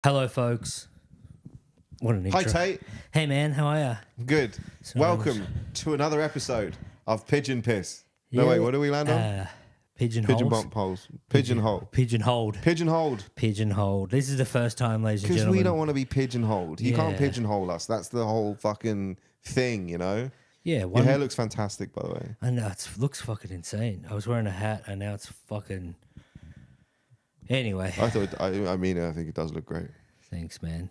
Hello, folks. What an intro. Hi, Tait. Hey, man. How are ya? Good. So- Welcome to another episode of Pigeon Piss. No, wait, what do we land on? Pigeon Pigeon holes? bump holes. Pigeonhole. Pigeonholed. Pigeonholed. Pigeonholed. This is the first time, ladies and Because gentlemen. we don't want to be pigeonholed. You can't Yeah. pigeonhole us. That's the whole fucking thing, you know? Yeah, Your hair looks fantastic, by the way. I know, it looks fucking insane. I was wearing a hat and now it's fucking... Anyway. I think it does look great. Thanks, man.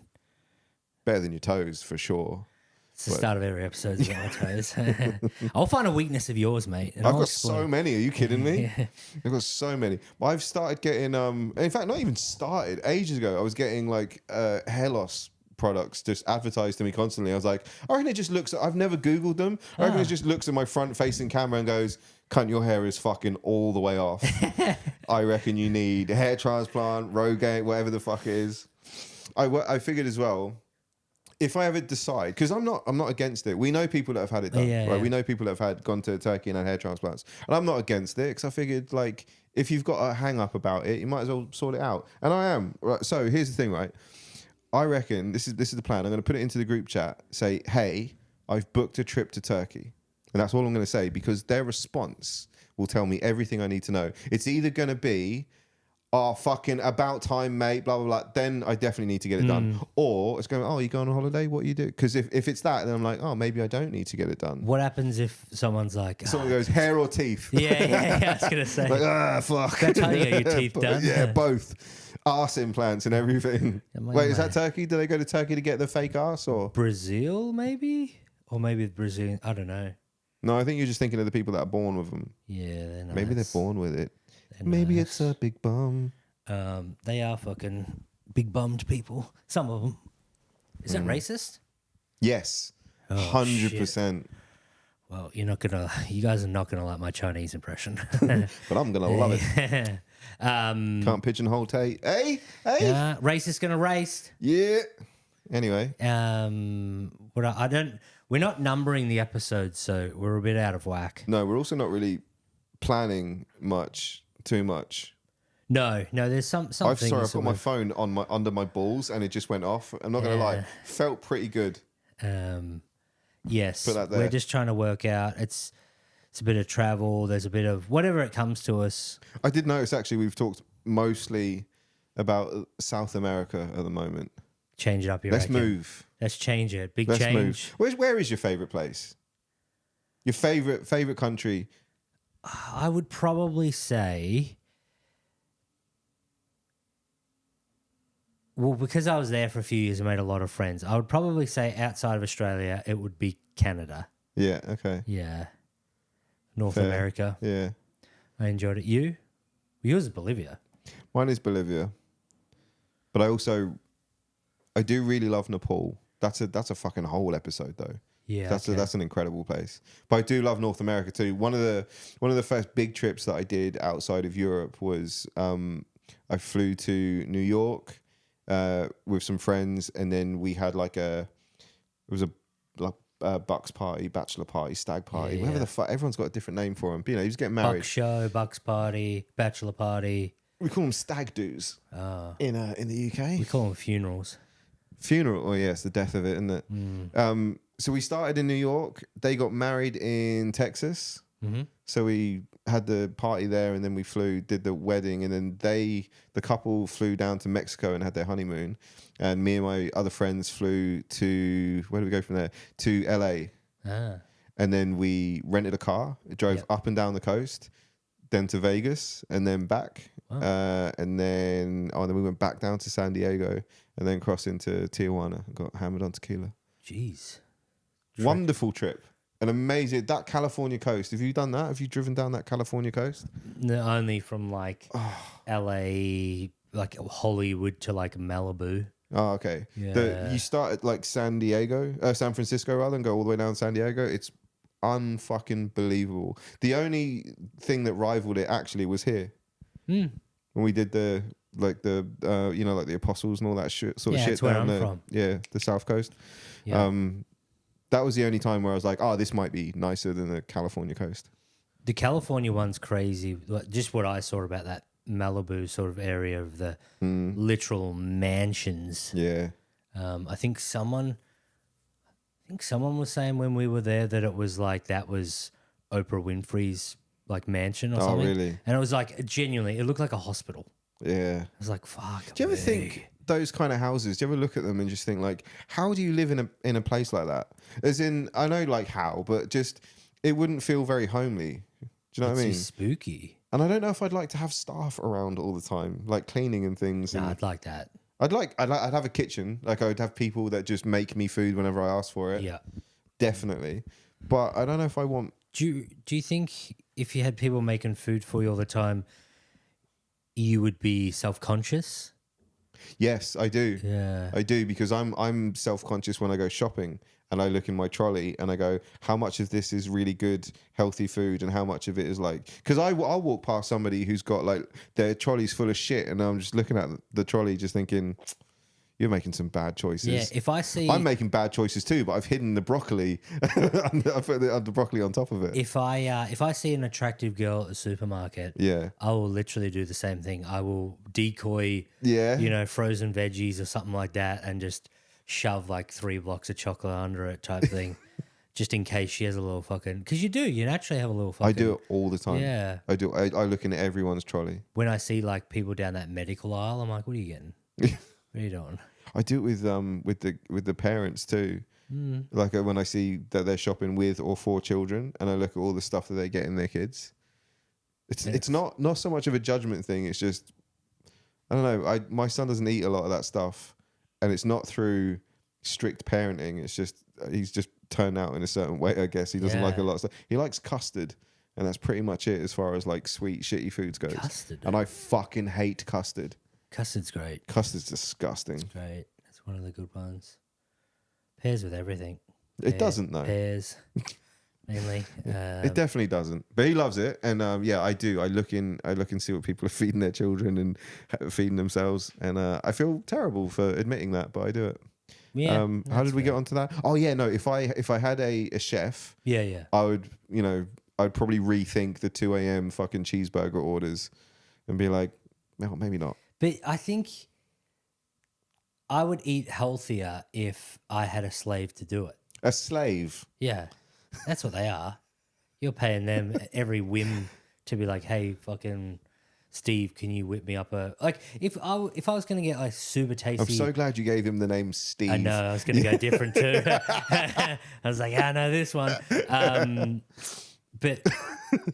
Better than your toes, for sure. It's the start of every episode. Is about my toes. I'll find a weakness of yours, mate. And I've I'll got explore so it. many. Are you kidding me? Yeah. I've got so many. I've started getting, in fact, not even started. Ages ago, I was getting like hair loss products just advertised to me constantly. I was like, I reckon it just looks, I've never Googled them. I reckon it just looks at my front facing camera and goes, cunt, your hair is fucking all the way off. I reckon you need a hair transplant, Rogaine, whatever the fuck it is. I figured as well, if I ever decide, because I'm not against it. We know people that have had it done, Yeah, right? yeah. We know people that have gone to Turkey and had hair transplants, and I'm not against it because I figured like if you've got a hang up about it, you might as well sort it out. And I am. Right. So here's the thing, right? I reckon this is the plan. I'm going to put it into the group chat. Say, hey, I've booked a trip to Turkey, and that's all I'm going to say because their response will tell me everything I need to know. It's either going to be, oh, fucking about time, mate, blah, blah, blah. Then I definitely need to get it done. Or it's going, oh, you going on holiday? What do you do? Because if it's that, then I'm like, oh, maybe I don't need to get it done. What happens if someone's like... Someone goes, hair or teeth? Yeah, I was going to say. Like, fuck. That's how you get your teeth done. Yeah, both. Arse implants and everything. my Wait, is man. that Turkey? Do they go to Turkey to get the fake arse or? Brazil, maybe? Or maybe Brazil. I don't know. No, I think you're just thinking of the people that are born with them. Yeah, they're nice. Maybe they're born with it. They're Maybe nice. it's a big bum. They are fucking big bummed people. Some of them. Is that racist? Yes. Oh, 100%. Well, you guys are not gonna like my Chinese impression. But I'm going to love it. Can't pigeonhole Tait. Hey? Hey? Racist gonna race. Yeah. Anyway. We're not numbering the episodes, so we're a bit out of whack. No, we're also not really planning too much. No, there's some I've things. I've got that my phone under my balls and it just went off. I'm not going to lie. Felt pretty good. Yes, Put that there. we're just trying to work out. It's a bit of travel. There's a bit of whatever it comes to us. I did notice actually we've talked mostly about South America at the moment. Change it up. Let's move. Let's change it. Big Let's change. move. Where is your favorite place? Your favorite country? I would probably say, well, because I was there for a few years and made a lot of friends, I would probably say outside of Australia, it would be Canada. Yeah. Okay. Yeah. North Fair. America. Yeah. I enjoyed it. You? Yours is Bolivia. Mine is Bolivia, but I do really love Nepal. That's a fucking whole episode though. Yeah. That's an incredible place. But I do love North America too. One of the first big trips that I did outside of Europe was I flew to New York with some friends, and then we had a Bucks party, bachelor party, stag party, whatever the fuck. Everyone's got a different name for them. But, you know, he was getting married. Bucks show, Bucks party, bachelor party. We call them stag do's in the UK. We call them funerals. Funeral, oh yes, the death of it, isn't it? So we started in New York. They got married in Texas. Mm-hmm. So we had the party there, and then we did the wedding, and then the couple flew down to Mexico and had their honeymoon. And me and my other friends flew to, where do we go from there? To LA. And then we rented a car, drove up and down the coast, then to Vegas, and then back. Wow. And then we went back down to San Diego, and then crossed into Tijuana and got hammered on tequila. Jeez. Wonderful trip. An amazing, that California coast. Have you done that? Have you driven down that California coast? No, only from LA, like Hollywood to like Malibu. Oh, okay. Yeah. You start at like San Francisco rather, and go all the way down San Diego. It's unfucking believable. The only thing that rivaled it actually was here. When we did the apostles and all that shit Yeah, shit that's where down I'm from. the South Coast. Yeah. That was the only time where I was like, oh, this might be nicer than the California coast. The California one's crazy. Like, just what I saw about that Malibu sort of area of the literal mansions. Yeah. I think someone was saying when we were there that it was like that was Oprah Winfrey's like mansion or Oh, something. really? And it was like genuinely, it looked like a hospital. Yeah. I was like, fuck. Do you ever think those kind of houses? Do you ever look at them and just think like, how do you live in a place like that? As in, I know like how, but just it wouldn't feel very homely. Do you know what I mean? It's spooky. And I don't know if I'd like to have staff around all the time, like cleaning and things. No, And I'd like that. I'd have a kitchen. Like I would have people that just make me food whenever I ask for it. Yeah. Definitely. But I don't know if I want. Do you think if you had people making food for you all the time, you would be self-conscious? Yes, I do. Yeah. I do, because I'm self-conscious when I go shopping and I look in my trolley and I go, how much of this is really good, healthy food, and how much of it is like, because I'll walk past somebody who's got like their trolley's full of shit, and I'm just looking at the trolley, just thinking, you're making some bad choices. Yeah. If I see, I'm making bad choices too, but I've hidden the broccoli. I put the broccoli on top of it. if I see an attractive girl at the supermarket, Yeah. I will literally do the same thing. I will decoy, Yeah. frozen veggies or something like that, and just shove like 3 blocks of chocolate under it, type thing, just in case she has a little fucking. Because you naturally have a little fucking. I do it all the time. Yeah. I do. I look in everyone's trolley. When I see like people down that medical aisle, I'm like, what are you getting? What are you doing? I do it with the parents too. Like when I see that they're shopping with or for children, and I look at all the stuff that they get in their kids. It's not so much of a judgment thing. It's just, I don't know. My son doesn't eat a lot of that stuff, and it's not through strict parenting. It's just he's just turned out in a certain way. I guess he doesn't like a lot of stuff. He likes custard, and that's pretty much it as far as like sweet shitty foods goes. Custard. And I fucking hate custard. Custard's great. Custard's disgusting. It's great. It's one of the good ones. Pairs with everything. It doesn't though. Pears, mainly. It definitely doesn't. But he loves it, and yeah, I do. I look and see what people are feeding their children and feeding themselves, and I feel terrible for admitting that, but I do it. Yeah. How did we get onto that? Oh yeah, no. If I had a chef, Yeah. I would, I'd probably rethink the 2 a.m. fucking cheeseburger orders, and be like, well, maybe not. But I think I would eat healthier if I had a slave to do it. A slave. Yeah, that's what they are. You're paying them every whim to be like, hey, fucking Steve, can you whip me up a like? If I was gonna get like super tasty, I'm so glad you gave him the name Steve. I know I was gonna go different too. I was like, I know this one. But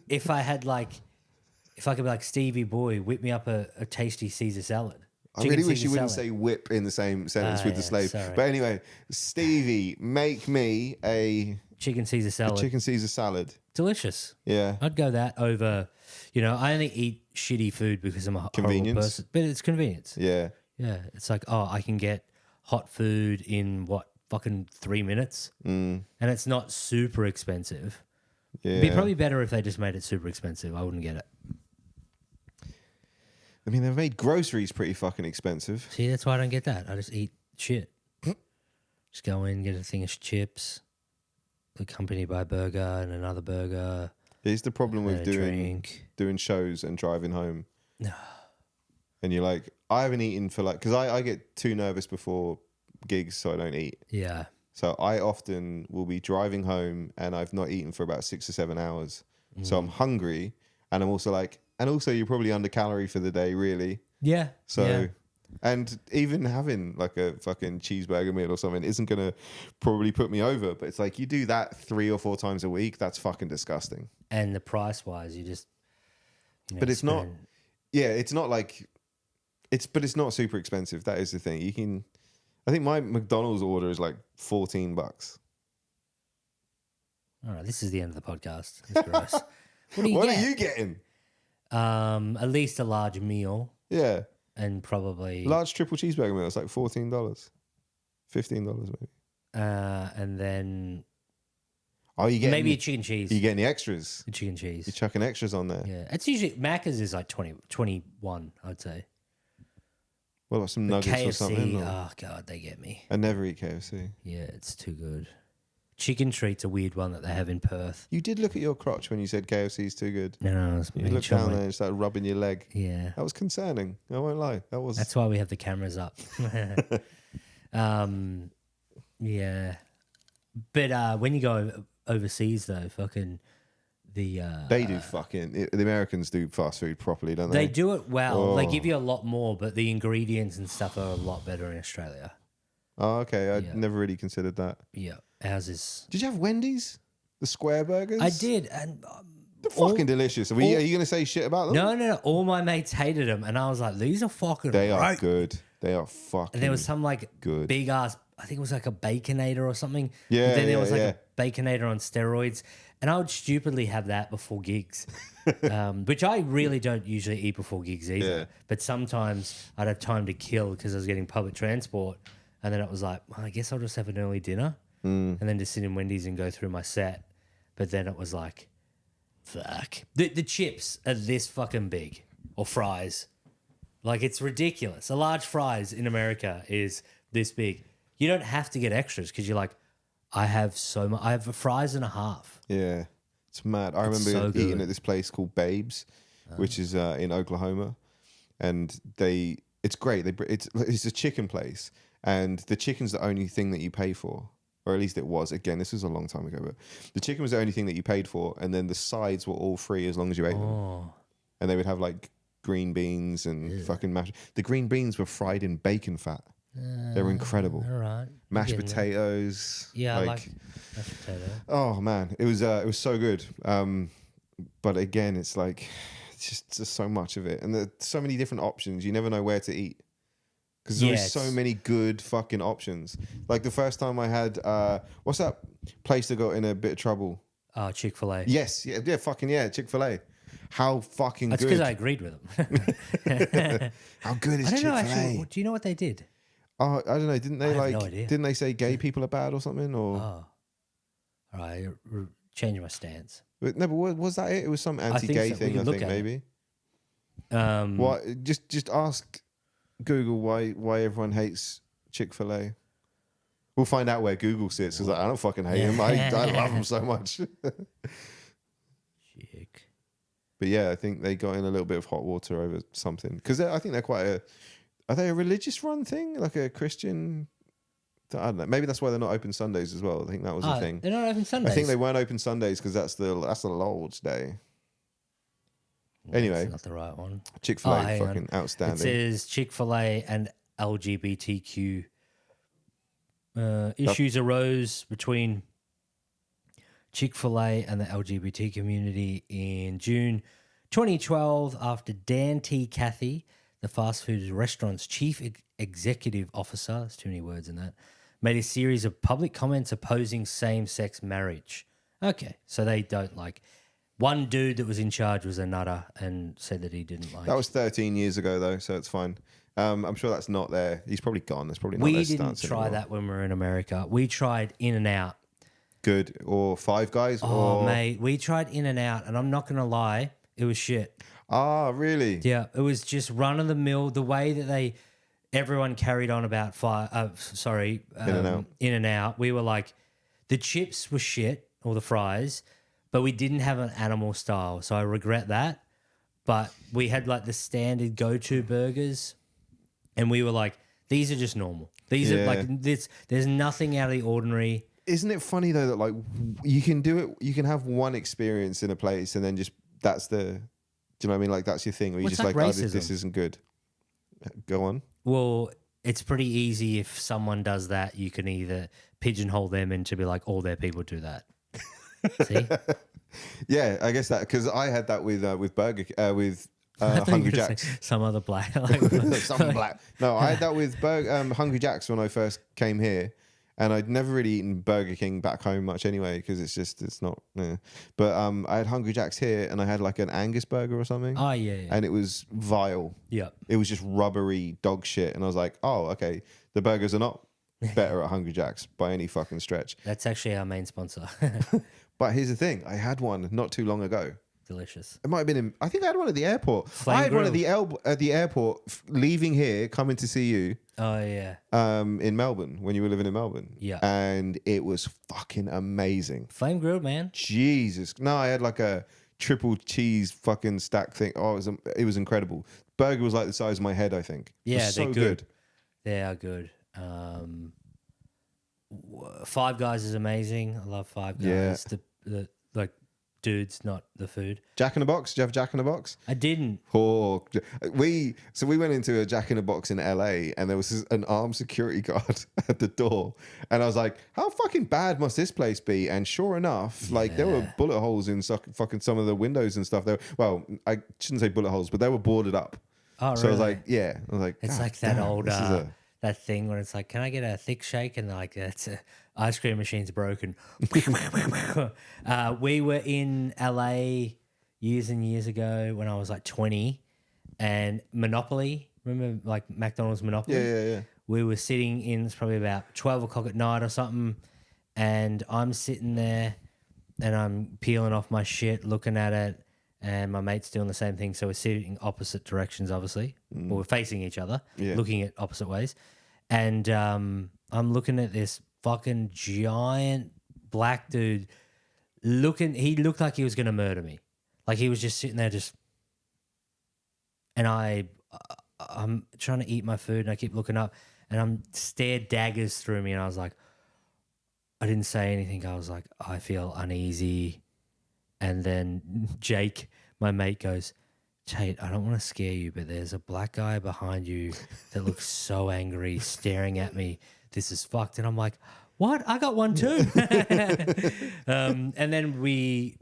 if I could be like, Stevie boy, whip me up a tasty Caesar salad. I really wish you wouldn't say whip in the same sentence with the slave. sorry. But anyway, Stevie, make me a chicken Caesar salad. chicken Caesar salad. Delicious. Yeah. I'd go that over, I only eat shitty food because I'm a horrible Convenience. person. But it's convenience. Yeah. Yeah. It's like, I can get hot food in fucking 3 minutes. And it's not super expensive. Yeah. It'd be probably better if they just made it super expensive. I wouldn't get it. I mean, they've made groceries pretty fucking expensive. See, that's why I don't get that. I just eat shit. Just go in, get a thing of chips, accompanied by a burger and another burger. Here's the problem with drink. doing shows and driving home. No. And you're like, I haven't eaten for because I get too nervous before gigs, so I don't eat. Yeah. So I often will be driving home and I've not eaten for about 6 or 7 hours. So I'm hungry, and I'm also like, and also you're probably under calorie for the day, really. Yeah. So, yeah. And even having like a fucking cheeseburger meal or something isn't going to probably put me over. But it's like, you do that 3 or 4 times a week, that's fucking disgusting. And the price wise, you just, but it's not, yeah, it's not like, but it's not super expensive. That is the thing. I think my McDonald's order is like $14. All right, this is the end of the podcast. That's gross. What do you What get? are you getting? At least a large meal Yeah. and probably Large triple cheeseburger meal. It's like $14. $15 maybe. and then Oh, you get maybe a chicken cheese. You getting the extras? A chicken cheese. You're chucking extras on there. Yeah, it's usually Macca's is like 21, I'd say. What about some The nuggets KFC, or something? Or? oh god, they get me. I never eat KFC. Yeah, it's too good. chicken treat's a weird one that they have in Perth. You did look at your crotch when you said KFC's too good. No, it's You looked down there and started rubbing your leg. Yeah. That was concerning. I won't lie. That's why we have the cameras up. Yeah. But when you go overseas, though, fucking the... they do the Americans do fast food properly, don't they? They do it well. Oh. They give you a lot more, but the ingredients and stuff are a lot better in Australia. Oh, okay. I never really considered that. Yeah. Ours is... Did you have Wendy's? The square burgers? I did, and... They're fucking delicious. Are you going to say shit about them? No. All my mates hated them, and I was like, these are fucking They are right. good. They are fucking And there was some like good. big ass, I think it was like a Baconator or something. Yeah, And then there was like yeah. a Baconator on steroids. And I would stupidly have that before gigs, which I really don't usually eat before gigs either. Yeah. But sometimes I'd have time to kill because I was getting public transport. And then it was like, well, I guess I'll just have an early dinner and then just sit in Wendy's and go through my set. But then it was like, fuck. The chips are this fucking big, or fries. Like, it's ridiculous. A large fries in America is this big. You don't have to get extras because you're like, I have so much. I have a fries and a half. Yeah. It's mad. I remember so eating good. at this place called Babes, which is in Oklahoma. And it's great. It's a chicken place. And the chicken's the only thing that you pay for. Or at least it was. Again, this was a long time ago. But the chicken was the only thing that you paid for. And then the sides were all free as long as you ate them. And they would have like green beans and fucking mashed. The green beans were fried in bacon fat. They were incredible. All right. Mashed potatoes. Yeah, I like mashed potato. Oh man, it was so good. But again, it's like it's just so much of it, and there's so many different options. You never know where to eat because there's so many good fucking options. Like the first time I had what's that place that got in a bit of trouble? Chick-fil-A. Yes, yeah, fucking yeah, Chick-fil-A. How fucking That's good. because I agreed with them. How good is I don't know, Chick-fil-A? actually. Do you know what they did? Oh, I don't know. Didn't they I have no idea. Didn't they say gay people are bad or something? Or All right, change my stance. but was that it? It was some anti-gay so. We thing. can I look think at it. maybe. What? Just ask Google why everyone hates Chick-fil-A. We'll find out where Google sits. Because I don't fucking hate him. I love him so much. Chick. But yeah, I think they got in a little bit of hot water over something. Because I think they're quite are they a religious run thing? Like a Christian? I don't know. Maybe that's why they're not open Sundays as well. I think that was the thing. They're not open Sundays. I think they weren't open Sundays because that's the Lord's Day. Anyway. That's not the right one. Chick-fil-A, hang fucking on. outstanding. It says Chick-fil-A and LGBTQ issues arose between Chick-fil-A and the LGBT community in June 2012 after Dan T. Cathy, the fast food restaurant's chief executive officer, there's too many words in that, made a series of public comments opposing same-sex marriage. Okay, so they don't like... One dude that was in charge was a nutter and said that he didn't like... That was 13 years ago, though, so it's fine. I'm sure that's not there. He's probably gone. That's probably not We their didn't stance try anymore. that when we were in America. We tried In-N-Out. Good. Or Five Guys. Oh, or... mate, we tried In-N-Out, and I'm not going to lie, it was shit. Ah, really? Yeah, it was just run-of-the-mill. The way that everyone carried on about In-N-Out. We were like, the chips were shit, or the fries, but we didn't have an animal style, so I regret that. But we had like the standard go-to burgers, and we were like, these are just normal. These are like this. There's nothing out of the ordinary. Isn't it funny though that like you can do it? You can have one experience in a place, and then just that's the. Do you know what I mean? Like that's your thing, where you What's just like, like oh, racism? this isn't good. Go on. Well, it's pretty easy if someone does that. You can either pigeonhole them into be like, all their people do that. See? Yeah, I guess that because I had that with Hungry I thought you were gonna Jacks. say some other black. Some black. No, I had that with Hungry Jacks when I first came here, and I'd never really eaten Burger King back home much anyway because it's not. But I had Hungry Jacks here, and I had like an Angus burger or something. Oh yeah. And it was vile. Yep. It was just rubbery dog shit, and I was like, oh, okay, the burgers are not better at Hungry Jacks by any fucking stretch. That's actually our main sponsor. But here's the thing: I had one not too long ago, delicious. It might have been in. I think I had one at the airport. Flame I had one at grilled. the airport, leaving here, coming to see you. Oh yeah. In Melbourne when you were living in Melbourne. Yeah. And it was fucking amazing. Flame grilled, man. Jesus. No, I had like a triple cheese fucking stack thing. Oh, it was incredible. Burger was like the size of my head, I think. It Yeah, was they're so good. They are good. Five Guys is amazing. I love Five Guys. Yeah. The like dudes, not the food. Jack in the Box? Do you have Jack in the Box? I didn't. Oh, we went into a Jack in the Box in LA, and there was an armed security guard at the door, and I was like, "How fucking bad must this place be?" And sure enough, like there were bullet holes in fucking some of the windows and stuff. There, well, I shouldn't say bullet holes, but they were boarded up. Oh, So really? I was like, yeah, I was like, It's "God like that damn, old this is a-" that thing where it's like, can I get a thick shake? And they're like, that's ice cream machine's broken. We were in LA years and years ago when I was like 20, and Monopoly. Remember, like McDonald's Monopoly? Yeah. We were sitting in. It's probably about 12 o'clock at night or something, and I'm sitting there, and I'm peeling off my shit, looking at it. And my mate's doing the same thing. So we're sitting opposite directions, obviously. Well, we're facing each other, looking at opposite ways. And I'm looking at this fucking giant black dude he looked like he was going to murder me. Like he was just sitting there and I'm trying to eat my food and I keep looking up and I'm stared daggers through me. And I was like, I didn't say anything. I was like, I feel uneasy. And then Jake, my mate, goes, Tait, I don't want to scare you, but there's a black guy behind you that looks so angry, staring at me. This is fucked. And I'm like, what? I got one too. And then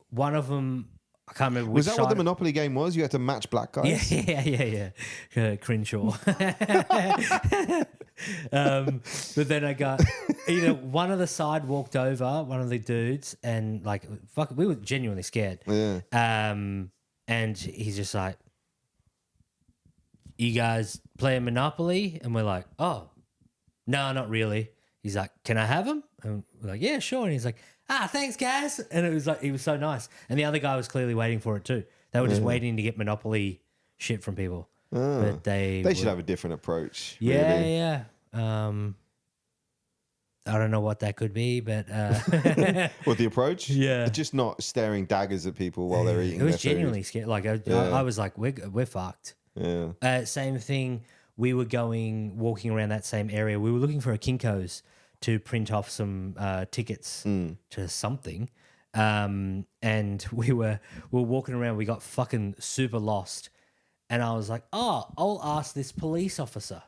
one of them, I can't remember which Was that what the Monopoly game was? You had to match black guys? Yeah. Crenshaw. But then I got either one of the side walked over, one of the dudes, and like, fuck, we were genuinely scared. Yeah. And he's just like, you guys playing Monopoly? And we're like, oh, no, not really. He's like, can I have him? And we're like, yeah, sure. And he's like, thanks, guys. And it was like, he was so nice. And the other guy was clearly waiting for it too. They were just waiting to get Monopoly shit from people. But they should have a different approach. Yeah, really. yeah. I don't know what that could be, but What, the approach? Yeah. Just not staring daggers at people while they're eating. it was their genuinely scary. Like I was like, we're fucked. food. Yeah. Same thing. We were walking around that same area. We were looking for a Kinko's to print off some tickets to something. And we were walking around. We got fucking super lost. And I was like, I'll ask this police officer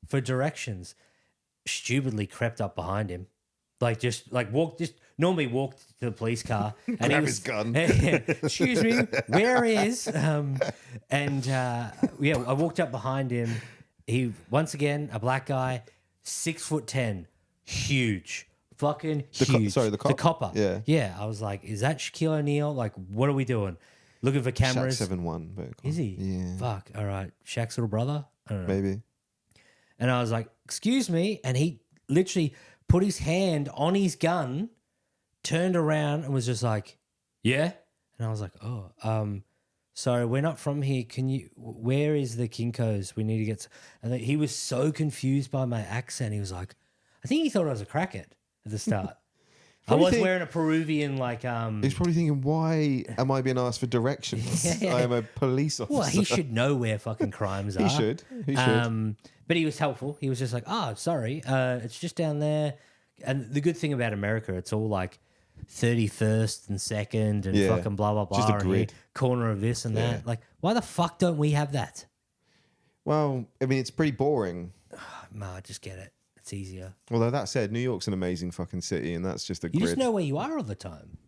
for directions. Stupidly crept up behind him. Normally walked to the police car. And Grab his gun. Excuse me, where is? I walked up behind him. He, once again, a black guy, 6'10", huge, fucking huge. The cop? The copper. Yeah. Yeah. I was like, is that Shaquille O'Neal? Like, what are we doing? Looking for cameras. Shaq 7'1", but Is he? Yeah. Fuck. All right. Shaq's little brother? I don't know. Maybe. And I was like, excuse me. And he literally put his hand on his gun, turned around and was just like, yeah. And I was like, sorry, we're not from here. Where is the Kinko's? We need to get. And he was so confused by my accent. He was like, I think he thought I was a crackhead at the start. I was wearing a Peruvian He's probably thinking, why am I being asked for directions? I am a police officer. Well, he should know where fucking crimes are. He should. But he was helpful. He was just like, sorry, it's just down there. And the good thing about America, it's all like 31st and 2nd and fucking blah, blah, blah. Just a and grid. Corner of this and that. Like, why the fuck don't we have that? Well, I mean, it's pretty boring. I just get it. It's easier. Although that said, New York's an amazing fucking city, and that's just a You grid. just know where you are all the time.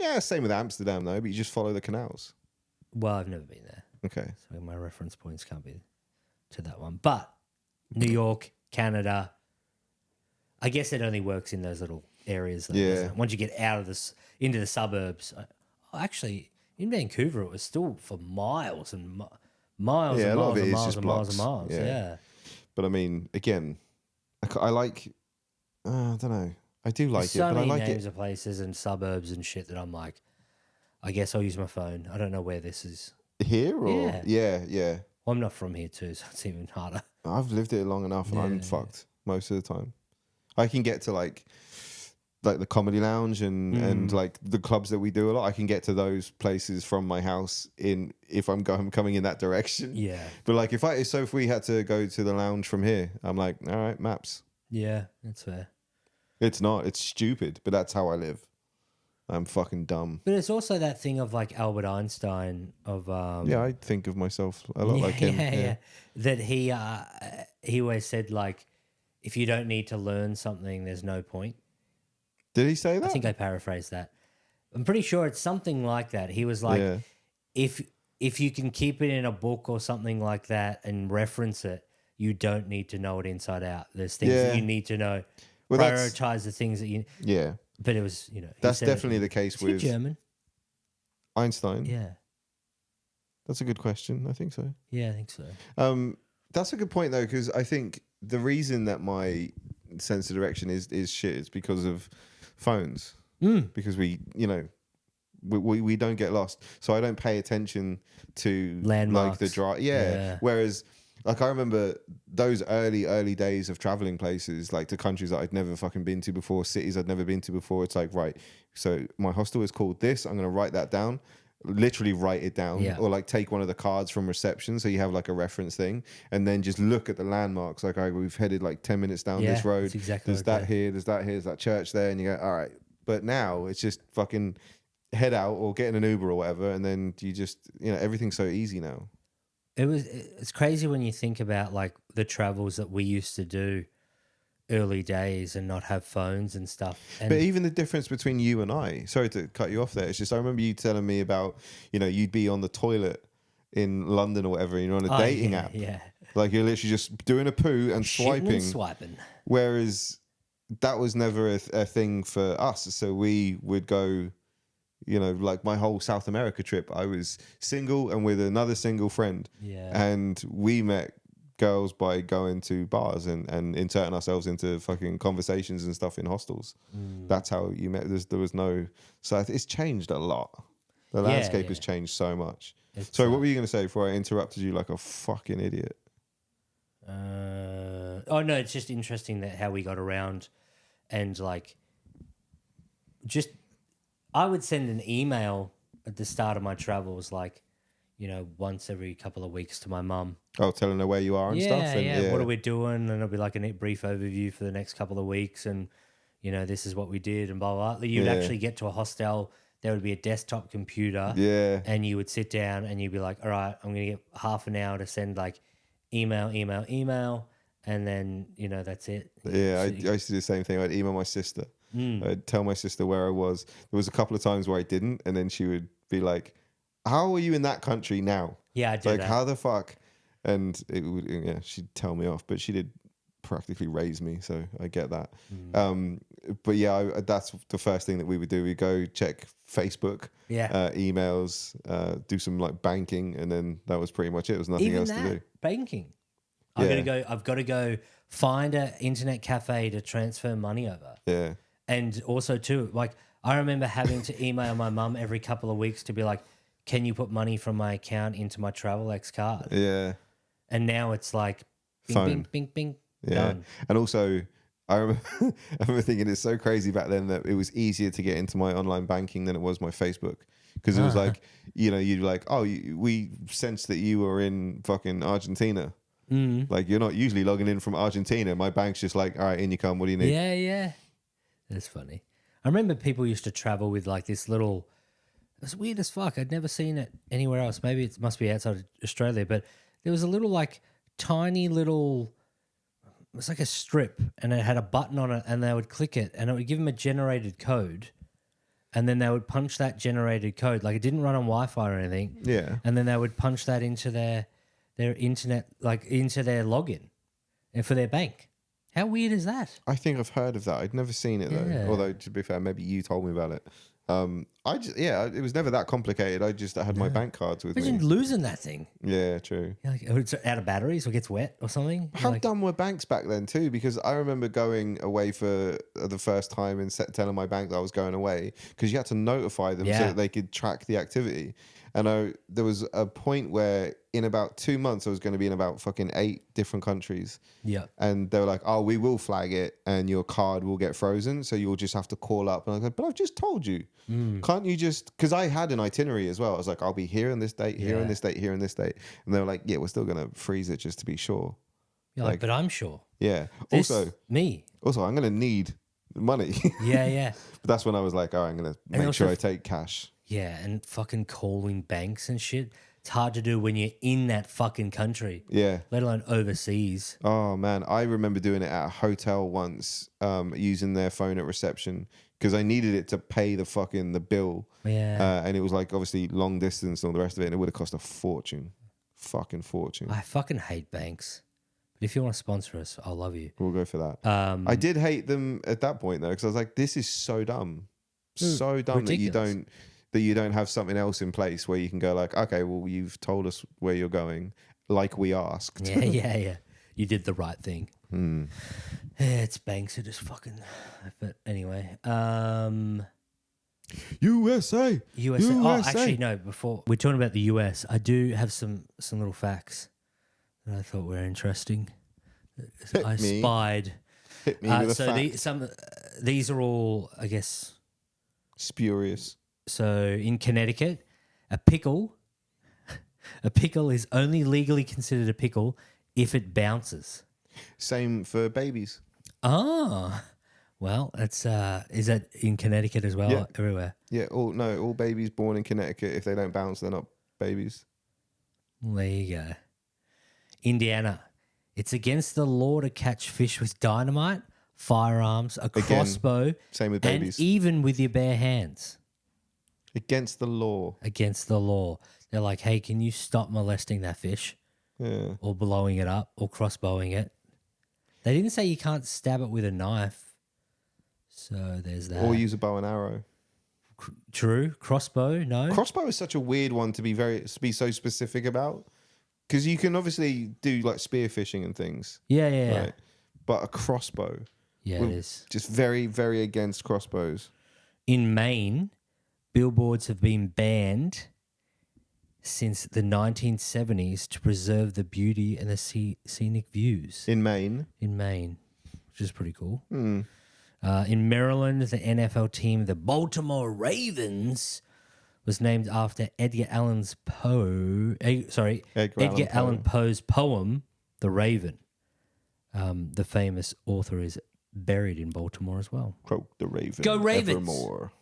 Yeah, same with Amsterdam though, but you just follow the canals. Well, I've never been there. Okay. So my reference points can't be to that one. But New York, Canada, I guess it only works in those little areas. Though, doesn't it? Once you get out of this into the suburbs. Actually, in Vancouver, it was still for miles and miles and miles and miles and miles and miles. Yeah. But I mean, again, I like. I don't know. I do like so it, but I many like names it. of places and suburbs and shit that I'm like, I guess I'll use my phone. I don't know where this is. Here or Yeah. yeah. Well, I'm not from here too, so it's even harder. I've lived here long enough, and I'm fucked most of the time. I can get to like the comedy lounge and like the clubs that we do a lot. I can get to those places from my house if I'm coming in that direction. Yeah. But like if we had to go to the lounge from here, I'm like, all right, maps. Yeah, that's fair. It's not. It's stupid, but that's how I live. I'm fucking dumb. But it's also that thing of like Albert Einstein of Yeah, I think of myself a lot like him. Yeah. That he always said like, if you don't need to learn something, there's no point. Did he say that? I think I paraphrased that. I'm pretty sure it's something like that. He was like, if you can keep it in a book or something like that and reference it, you don't need to know it inside out. There's things that you need to know. Well, prioritize the things that you. Yeah. But it was, that's definitely the case with German. Einstein. Yeah. That's a good question. I think so. Yeah, I think so. That's a good point though, because I think the reason that my sense of direction is shit is because of phones. Because we don't get lost, so I don't pay attention to landmarks, like the drive. Yeah. Whereas, like, I remember those early days of traveling places, like to countries that I'd never fucking been to before, cities I'd never been to before. It's like, right, so my hostel is called this. I'm gonna write that down. Literally write it down, or like take one of the cards from reception, so you have like a reference thing, and then just look at the landmarks. Like, we've headed like 10 minutes down this road. Exactly there's that here. There's that here. There's that church there, and you go, all right. But now it's just fucking head out or get in an Uber or whatever, and then you just, everything's so easy now. It's crazy when you think about like the travels that we used to do early days and not have phones and stuff. And but even the difference between you and I, sorry to cut you off there, it's just I remember you telling me about, you'd be on the toilet in London or whatever, and you're on a dating app. Yeah. Like you're literally just doing a poo and swiping. swiping. Whereas that was never a thing for us. So we would go, like my whole South America trip, I was single and with another single friend. Yeah. And we met girls by going to bars and inserting ourselves into fucking conversations and stuff in hostels. That's how you met. There was no... So it's changed a lot. The landscape has changed so much. Sorry, what were you going to say before I interrupted you like a fucking idiot? Oh, no, it's just interesting that how we got around and like just... I would send an email at the start of my travels like, once every couple of weeks to my mum. Oh, telling her where you are and stuff? And what are we doing? And it'll be like a brief overview for the next couple of weeks. And, this is what we did and blah, blah, blah. You'd actually get to a hostel. There would be a desktop computer. Yeah. And you would sit down and you'd be like, all right, I'm going to get half an hour to send like email. And then, that's it. Yeah, I used to do the same thing. I'd email my sister. I'd tell my sister where I was. There was a couple of times where I didn't. And then she would be like, how are you in that country now? Yeah, I did. Like, how the fuck? And she'd tell me off, but she did practically raise me, so I get that. But yeah, that's the first thing that we would do. We go check Facebook, emails, do some like banking, and then that was pretty much it. There was nothing else to do. Banking. I've got to go find an internet cafe to transfer money over. Yeah. And also too, like I remember having to email my mum every couple of weeks to be like, can you put money from my account into my Travelex card? Yeah. And now it's like, bing, phone. bing, bing, bing, yeah. done. And also, I remember thinking it's so crazy back then that it was easier to get into my online banking than it was my Facebook. Because it was like, you'd be like, oh, we sensed that you were in fucking Argentina. Like, you're not usually logging in from Argentina. My bank's just like, all right, in you come. What do you need? Yeah. That's funny. I remember people used to travel with like this little... It's weird as fuck. I'd never seen it anywhere else. Maybe it must be outside of Australia, but there was a little like tiny little, it was like a strip and it had a button on it and they would click it and it would give them a generated code and then they would punch that generated code. Like it didn't run on Wi-Fi or anything. Yeah. And then they would punch that into their internet, like into their login and for their bank. How weird is that? I think I've heard of that. I'd never seen it though. Yeah. Although to be fair, maybe you told me about it. It was never that complicated. I had my bank cards with Imagine me. losing that thing. Yeah, true. You're like, oh, it's out of batteries or gets wet or something. You're How like, dumb were banks back then too? Because I remember going away for the first time and telling my bank that I was going away because you had to notify them so Yeah. that they could track the activity. And there was a point where in about 2 months I was going to be in about fucking 8 different countries. yeah. And they were like, "Oh, we will flag it, and your card will get frozen, so you'll just have to call up." And I was like, "But I've just told you, can't you just?" Because I had an itinerary as well. I was like, "I'll be here on this date, here on this date, here on this date," and they were like, "Yeah, we're still gonna freeze it just to be sure." You're like, but I'm sure. Yeah. This, Also, I'm gonna need money. Yeah. But that's when I was like, "Oh, I'm gonna make sure I take cash." Yeah, and fucking calling banks and shit. It's hard to do when you're in that fucking country. Yeah. Let alone overseas. Oh man, I remember doing it at a hotel once, using their phone at reception because I needed it to pay the bill. Yeah. And it was like obviously long distance and all the rest of it, and it would have cost a fortune, fucking fortune. I fucking hate banks. But if you want to sponsor us, I'll love you. We'll go for that. I did hate them at that point though because I was like, this is so dumb, so dumb ridiculous. that you don't have something else in place where you can go like, okay, well you've told us where you're going, like we asked. Yeah. You did the right thing. Yeah, it's banks are just fucking. But anyway, USA. Oh, actually, no. Before we're talking about the US, I do have some little facts that I thought were interesting. I spied. Hit me with a so fact. these are all, I guess. Spurious. So in Connecticut, a pickle is only legally considered a pickle if it bounces. Same for babies. Ah, well, that's is that in Connecticut as well? Yeah. Everywhere. Yeah, all babies born in Connecticut, if they don't bounce, they're not babies. Well, there you go. Indiana, it's against the law to catch fish with dynamite, firearms, a crossbow, same with babies. and even with your bare hands. Against the law. Against the law. They're like, hey, can you stop molesting that fish? Yeah. Or blowing it up or crossbowing it. They didn't say you can't stab it with a knife. So there's that. Or use a bow and arrow. True. Crossbow, no. Crossbow is such a weird one to be so specific about. Because you can obviously do like spear fishing and things. Yeah. Right? But a crossbow. Yeah, it is. Just very, very against crossbows. In Maine, billboards have been banned since the 1970s to preserve the beauty and the scenic views. In Maine? In Maine, which is pretty cool. In Maryland, the NFL team, the Baltimore Ravens, was named after Edgar Allan Poe's poem, The Raven. The famous author is buried in Baltimore as well. Quote the Raven. Go Ravens! Evermore.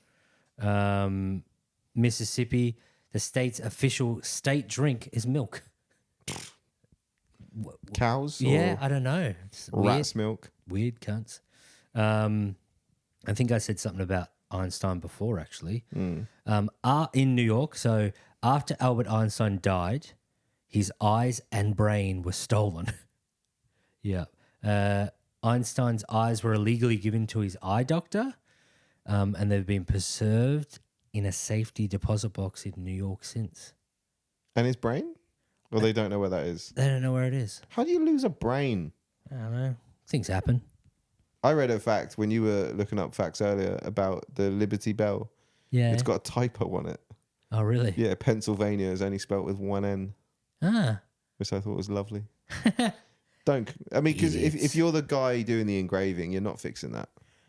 Mississippi, the state's official state drink is milk. Cows? Yeah, I don't know. It's rat's milk? Weird cunts. I think I said something about Einstein before, actually. In New York, so after Albert Einstein died, his eyes and brain were stolen. Yeah. Einstein's eyes were illegally given to his eye doctor, and they've been preserved in a safety deposit box in New York since. And his brain? Or they don't know where that is? They don't know where it is. How do you lose a brain? I don't know. Things happen. I read a fact when you were looking up facts earlier about the Liberty Bell. Yeah. It's got a typo on it. Oh, really? Yeah, Pennsylvania is only spelt with one N, which I thought was lovely. Because if you're the guy doing the engraving, you're not fixing that.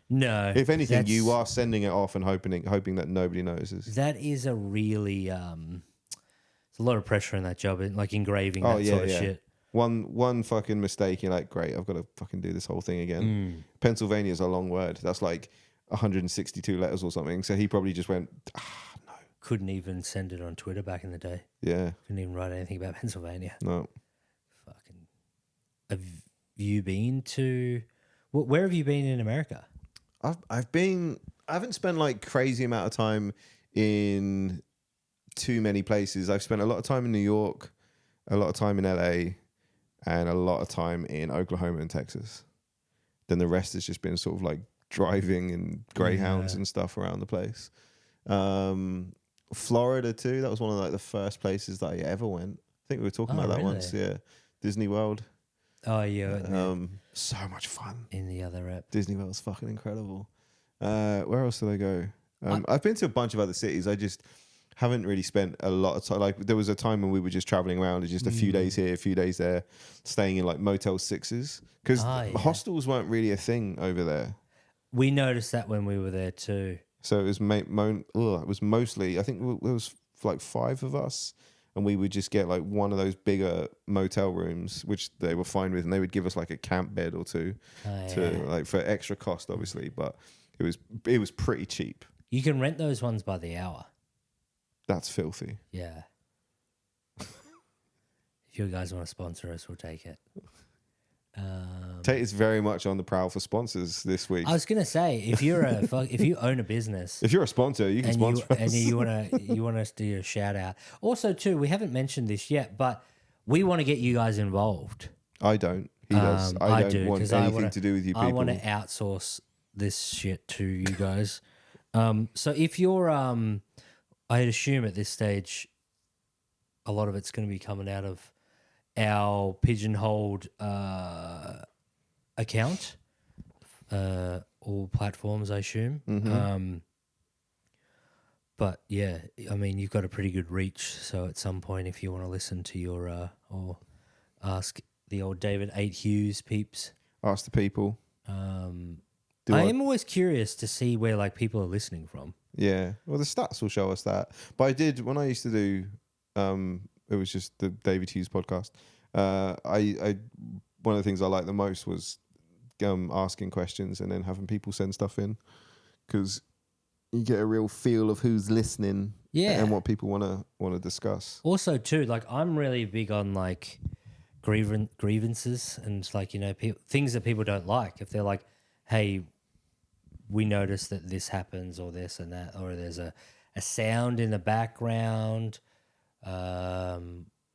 No. If anything, you are sending it off and hoping that nobody notices. That is a really it's a lot of pressure in that job, like engraving that sort of shit. One fucking mistake, you're like, great, I've got to fucking do this whole thing again. Pennsylvania is a long word. That's like 162 letters or something. So he probably just went, no. Couldn't even send it on Twitter back in the day. Yeah. Couldn't even write anything about Pennsylvania. No. Fucking. Have you been to? Where have you been in America? I haven't spent like crazy amount of time in too many places. I've spent a lot of time in New York, a lot of time in LA, and a lot of time in Oklahoma and Texas. Then the rest has just been sort of like driving and greyhounds and stuff around the place. Florida too. That was one of like the first places that I ever went. I think we were talking about that once. Yeah, Disney World. Oh yeah. So much fun. In the other app. Disney World's fucking incredible. Where else did I go? I've been to a bunch of other cities. I just haven't really spent a lot of time. Like there was a time when we were just traveling around, just a few days here, a few days there, staying in like Motel 6s because hostels weren't really a thing over there. We noticed that when we were there too. So it was it was mostly, I think there was like 5 of us, and we would just get like one of those bigger motel rooms, which they were fine with, and they would give us like a camp bed or two like for extra cost, obviously, but it was pretty cheap. You can rent those ones by the hour. That's filthy. Yeah. If you guys want to sponsor us, we'll take it. Tait is very much on the prowl for sponsors this week. I was gonna say, if you own a business, if you're a sponsor, you can sponsor us. And you want us to do a shout out. Also, too, we haven't mentioned this yet, but we want to get you guys involved. I don't. He does. I don't want anything to do with you people. I want to outsource this shit to you guys. So if you're, I'd assume at this stage, a lot of it's going to be coming out of our Pigeonholed account, all platforms, I assume. Mm-hmm. But yeah, I mean, you've got a pretty good reach. So at some point, if you want to listen to your or ask the old David 8 Hughes peeps, ask the people. I am always curious to see where like people are listening from. Yeah, well, the stats will show us that. But I did when I used to do. It was just the David Hughes podcast. I one of the things I liked the most was asking questions and then having people send stuff in, because you get a real feel of who's listening, and what people want to discuss. Also, too, like I'm really big on like grievances and like things that people don't like. If they're like, "Hey, we noticed that this happens," or this and that, or there's a sound in the background,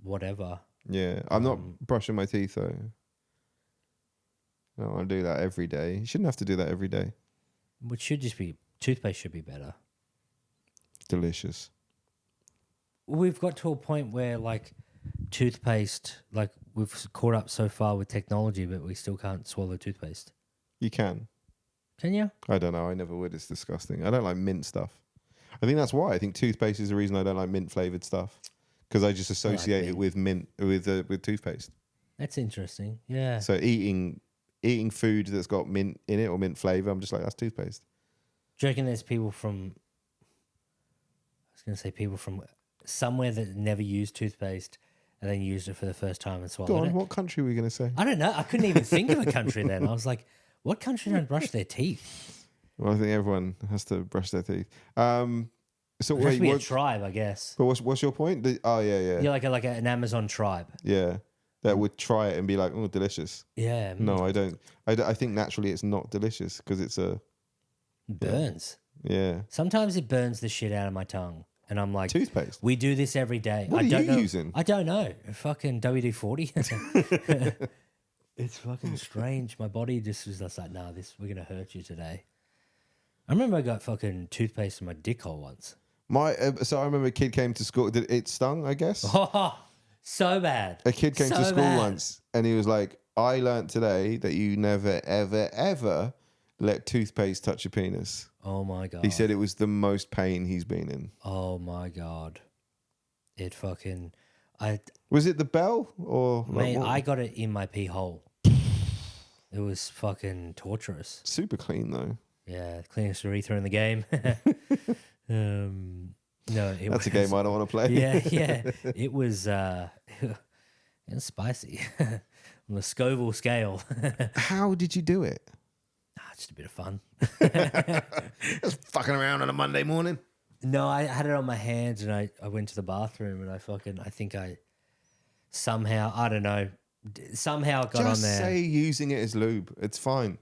whatever. Yeah, I'm not brushing my teeth though. I don't want to do that every day. You shouldn't have to do that every day. Which should just be, toothpaste should be better. Delicious. We've got to a point where like toothpaste, like we've caught up so far with technology, but we still can't swallow toothpaste. You can. Can you? I don't know. I never would. It's disgusting. I don't like mint stuff. I think that's why. I think toothpaste is the reason I don't like mint flavored stuff, because I just associate it with mint with toothpaste. That's interesting. Yeah. So eating food that's got mint in it or mint flavor, I'm just like, that's toothpaste. Do you reckon there's people from? I was going to say people from somewhere that never used toothpaste and then used it for the first time and swallowed Go on, it. what country were you going to say? I don't know. I couldn't even think of a country then. I was like, what country don't brush their teeth? Well, I think everyone has to brush their teeth. So It has to be a tribe, I guess. But what's your point? Yeah. You're like an Amazon tribe. Yeah, that would try it and be like, oh, delicious. Yeah. No, I don't. I think naturally it's not delicious because it's a... It burns. Yeah. Sometimes it burns the shit out of my tongue. And I'm like... Toothpaste? We do this every day. What are you using? I don't know. Fucking WD-40. It's fucking strange. My body just was just like, nah, we're going to hurt you today. I remember I got fucking toothpaste in my dick hole once. So I remember a kid came to school. It stung, I guess. Oh, so bad. A kid came to school once and he was like, I learnt today that you never, ever, ever let toothpaste touch your penis. Oh my God. He said it was the most pain he's been in. Oh my God. It fucking... Was it the bell or... Mate, I got it in my pee hole. It was fucking torturous. Super clean though. Yeah, cleanest urethra in the game. No, that's a game I don't want to play. Yeah. It was spicy on the Scoville scale. How did you do it? Just a bit of fun. Just fucking around on a Monday morning. No, I had it on my hands and I went to the bathroom and I think I somehow, I don't know, somehow it got on there. Just say using it as lube. It's fine.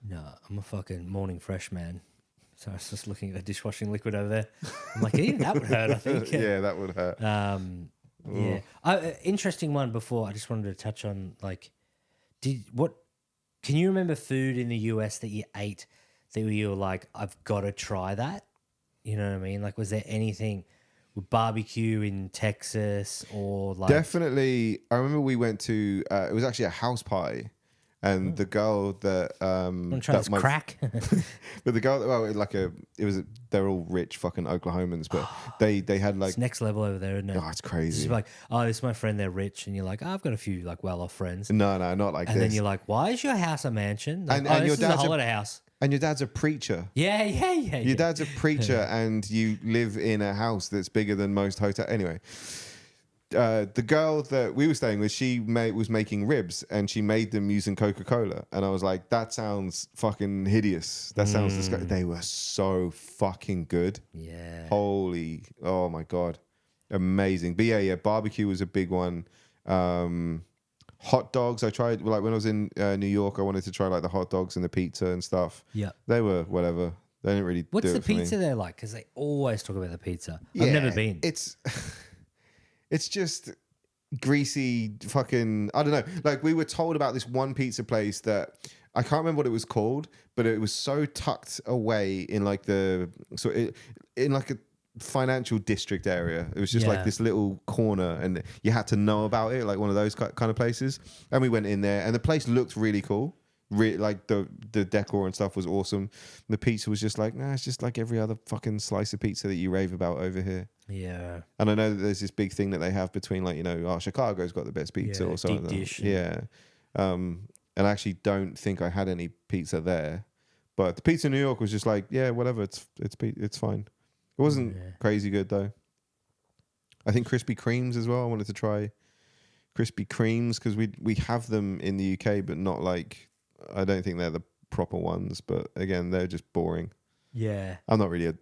No, I'm a fucking morning fresh man. So I was just looking at the dishwashing liquid over there. I'm like, even that would hurt, I think. Yeah, that would hurt. Yeah. Interesting one before. I just wanted to touch on, like, can you remember food in the US that you ate that you were like, I've got to try that? You know what I mean? Like, was there anything with barbecue in Texas or like? Definitely. I remember we went to. It was actually a house party, and the girl that Want to try this crack? but the girl, they're all rich fucking Oklahomans, but they had like It's next level over there, isn't it? oh, it's crazy. It's like, oh, this is my friend. They're rich, and you're like, oh, I've got a few like well-off friends. No, not like And this. then you're like, why is your house a mansion? Like, And oh, your this is a dad's holiday house. And your dad's a preacher. Yeah. Your dad's a preacher, and you live in a house that's bigger than most hotels. Anyway, the girl that we were staying with, was making ribs, and she made them using Coca-Cola. And I was like, that sounds fucking hideous. That sounds disgusting. They were so fucking good. Yeah. Oh my God. Amazing. But yeah, barbecue was a big one. Hot dogs, I tried, like when I was in New York, I wanted to try like the hot dogs and the pizza and stuff. Yeah. They were whatever. They didn't really What's do the it for me. pizza there like? Because they always talk about the pizza. Yeah, I've never been. It's just greasy fucking, I don't know. Like we were told about this one pizza place that I can't remember what it was called, but it was so tucked away in like in like a financial district area. It was just like this little corner, and you had to know about it, like one of those kind of places. And we went in there, and the place looked really cool. Like the decor and stuff was awesome. The pizza was just like, nah, it's just like every other fucking slice of pizza that you rave about over here. Yeah. And I know that there's this big thing that they have between like, Chicago's got the best pizza or something. Deep dish. Yeah. And I actually don't think I had any pizza there, but the pizza in New York was just like, yeah, whatever. It's fine. It wasn't crazy good though. I think Krispy Kremes as well. I wanted to try Krispy Kremes because we have them in the UK, but not like, I don't think they're the proper ones. But again, they're just boring. Yeah. I'm not really a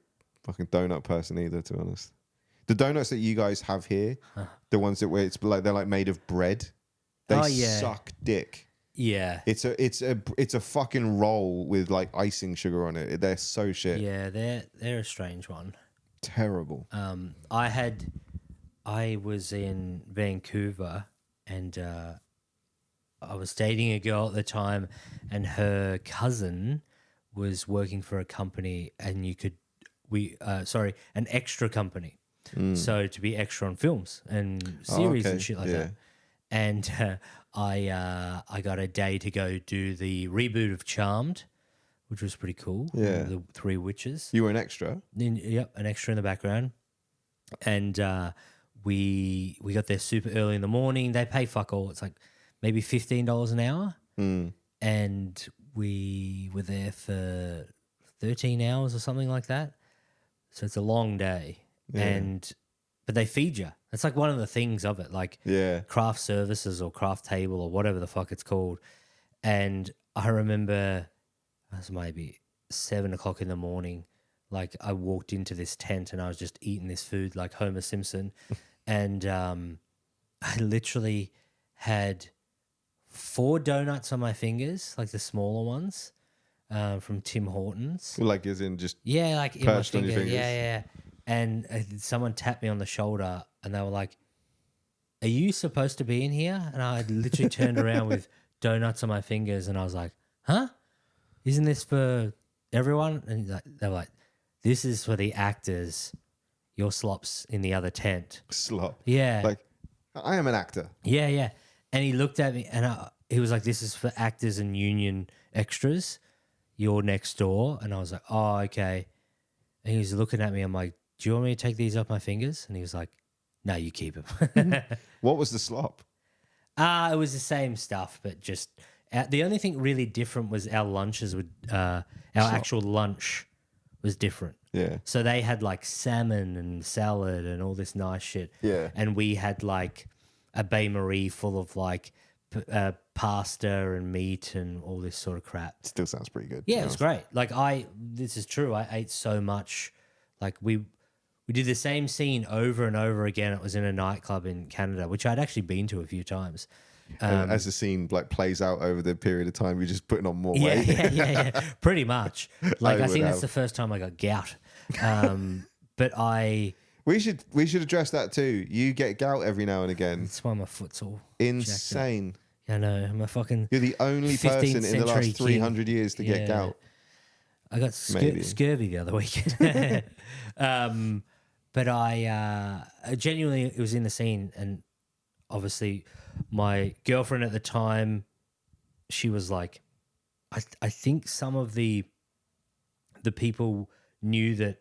fucking donut person either, to be honest. The donuts that you guys have here, the ones that where it's like they're like made of bread, they suck dick. Yeah. It's a fucking roll with like icing sugar on it. They're so shit. Yeah, they're a strange one. Terrible. I was in Vancouver, and I was dating a girl at the time, and her cousin was working for a company, and an extra company. So to be extra on films and series and shit like that. And I got a day to go do the reboot of Charmed, which was pretty cool. Yeah. The Three Witches. You were an extra? Yep, an extra in the background. And we got there super early in the morning. They pay fuck all. It's like maybe $15 an hour. And we were there for 13 hours or something like that. So it's a long day. Yeah. But they feed you. That's like one of the things of it, like craft services or craft table or whatever the fuck it's called. And I remember it was maybe 7 o'clock in the morning. Like I walked into this tent and I was just eating this food like Homer Simpson. And I literally had 4 donuts on my fingers, like the smaller ones from Tim Hortons. Like as in just like in my finger. On your fingers. Yeah. And someone tapped me on the shoulder and they were like, are you supposed to be in here? And I literally turned around with donuts on my fingers and I was like, huh? Isn't this for everyone? And they were like, this is for the actors. Your slop's in the other tent. Slop? Yeah. Like, I am an actor. Yeah. And he looked at me and he was like, this is for actors and union extras. You're next door. And I was like, oh, okay. And he was looking at me. I'm like, do you want me to take these off my fingers? And he was like, no, you keep them. What was the slop? It was the same stuff, but just the only thing really different was our lunches would our actual lunch was different. Yeah. So they had like salmon and salad and all this nice shit. Yeah. And we had like a bain marie full of like pasta and meat and all this sort of crap. Still sounds pretty good. Yeah, it was great. Like this is true. I ate so much. Like we did the same scene over and over again. It was in a nightclub in Canada, which I'd actually been to a few times. And as the scene like plays out over the period of time, you're just putting on more weight. Yeah. Pretty much. Like I think that's the first time I got gout. But we should address that too. You get gout every now and again. That's why my foot's all insane. Yeah, I know. I'm a fucking. You're the only person in the last 300 years to get gout. I got Maybe. scurvy the other weekend. But I genuinely, it was in the scene, and obviously my girlfriend at the time, she was like, I think some of the people knew that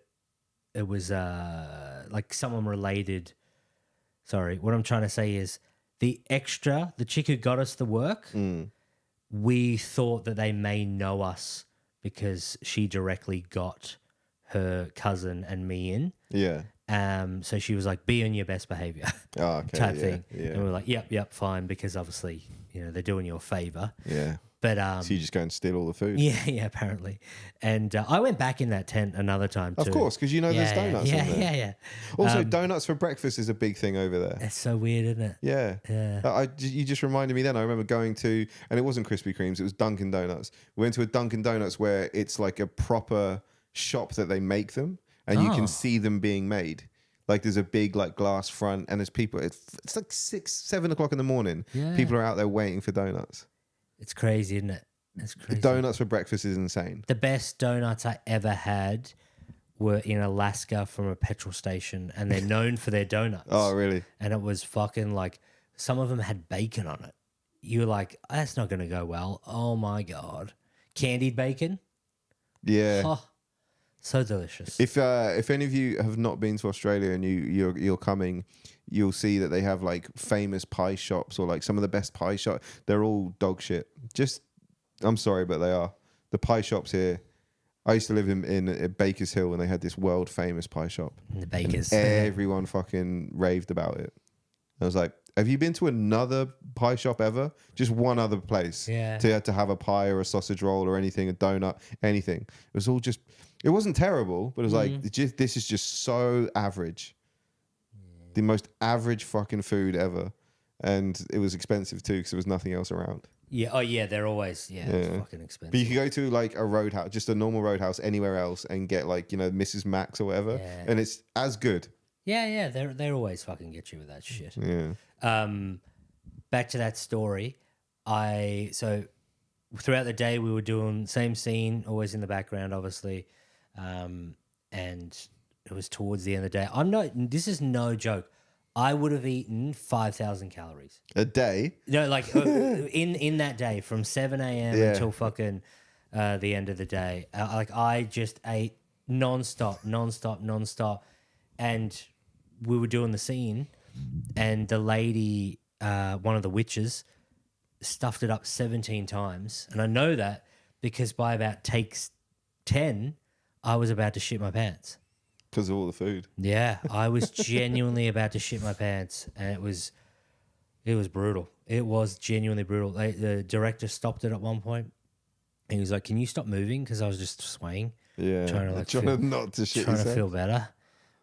it was like someone related. Sorry, what I'm trying to say is the chick who got us the work, we thought that they may know us because she directly got her cousin and me in. Yeah. So she was like, be on your best behavior Oh, okay. type yeah, thing. Yeah. And we were like, yep, fine, because obviously, they're doing you a favor. Yeah. But So you just go and steal all the food. yeah, apparently. And I went back in that tent another time too. Of course, because there's donuts in there. Yeah. Also, donuts for breakfast is a big thing over there. It's so weird, isn't it? Yeah. Yeah. You just reminded me then. I remember going to, and it wasn't Krispy Kremes, it was Dunkin' Donuts. We went to a Dunkin' Donuts where it's like a proper shop that they make them, and you can see them being made. Like there's a big like glass front, and there's people. It's like 7 o'clock in the morning. Yeah. People are out there waiting for donuts. It's crazy, isn't it? It's crazy. Donuts for breakfast is insane. The best donuts I ever had were in Alaska from a petrol station, and they're known for their donuts. Oh, really? And it was fucking like, some of them had bacon on it. You're like, that's not going to go well. Oh my God. Candied bacon? Yeah. Oh, so delicious. If any of you have not been to Australia and you're coming, you'll see that they have like famous pie shops or like some of the best pie shops. They're all dog shit. I'm sorry, but they are. The pie shops here. I used to live in Baker's Hill, and they had this world famous pie shop. The Bakers. Everyone fucking raved about it. I was like, have you been to another pie shop ever? Just one other place. Yeah. To have a pie or a sausage roll or anything, a donut, anything. It was all just, it wasn't terrible, but it was like, this is just so average. The most average fucking food ever. And it was expensive too because there was nothing else around. Yeah. Oh, yeah. They're always fucking expensive. But you could go to like a roadhouse, just a normal roadhouse anywhere else, and get like Mrs. Max or whatever, and it's as good. Yeah. They're always fucking get you with that shit. Yeah. Back to that story. So throughout the day we were doing same scene, always in the background, obviously, and it was towards the end of the day. This is no joke. I would have eaten 5,000 calories A day. No, like in that day from 7 a.m. until fucking the end of the day. I just ate nonstop, and we were doing the scene, and the lady, one of the witches, stuffed it up 17 times, and I know that because by about takes 10, I was about to shit my pants. Because of all the food. Yeah, I was genuinely about to shit my pants, and it was brutal. It was genuinely brutal. The director stopped it at one point, and he was like, "Can you stop moving?" Because I was just swaying. Yeah, trying to not to shit trying yourself. to feel better.